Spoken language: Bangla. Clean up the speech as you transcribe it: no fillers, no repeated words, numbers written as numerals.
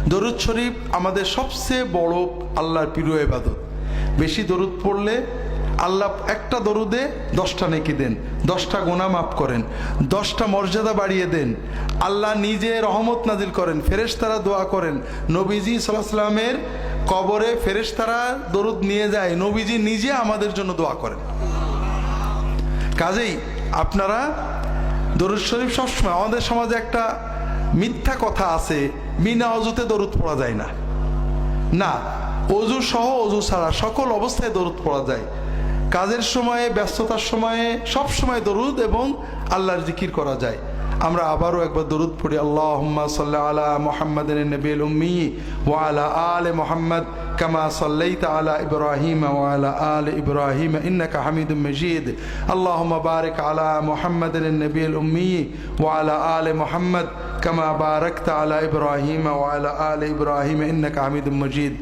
দরুদ শরীফ আমাদের সবচেয়ে বড় আল্লাহর প্রিয় ইবাদত। বেশি দরুদ পড়লে আল্লাহ একটা দরুদে 10টা নেকি দেন, 10টা গুনাহ মাফ করেন, 10টা মর্যাদা বাড়িয়ে দেন। আল্লাহ নিজে রহমত নাজিল করেন, ফেরেশতারা দোয়া করেন। নবীজি সাল্লাল্লাহু আলাইহি ওয়াসাল্লামের কবরে ফেরেশতারা দরুদ নিয়ে যায়, নবীজি নিজে আমাদের জন্য দোয়া করেন। কাজেই আপনারা দরুদ শরীফ সবসময়, আমাদের সমাজে একটা মিথ্যা কথা আছে, বিনা অজুতে দরুদ পড়া যায় না। না, অজু সহ অজু ছাড়া সকল অবস্থায় দরুদ পড়া যায়। কাজের সময়ে, ব্যস্ততার সময়ে, সব সময় দরুদ এবং আল্লাহর জিকির করা যায়। আমরা আবারও একবার দরুদ পড়ি। আল্লাহুম্মা সাল্লি আলা মুহাম্মাদিন নবিয়্যিল উম্মি ওয়া আলা আলি মুহাম্মাদ কামা সাল্লাইতা আলা ইব্রাহিম ওয়া আলা আলি ইব্রাহিম ইন্নাকা হামিদুম মাজিদ। আল্লাহুম্মা বারিক আলা মুহাম্মাদিন নবিয়্যিল উম্মি ওয়া আলা আলি মুহাম্মাদ কামা বারাকতা আলা ইব্রাহিম ওয়া আলা আলি ইব্রাহিম ইন্নাকা হামিদুম মাজিদ।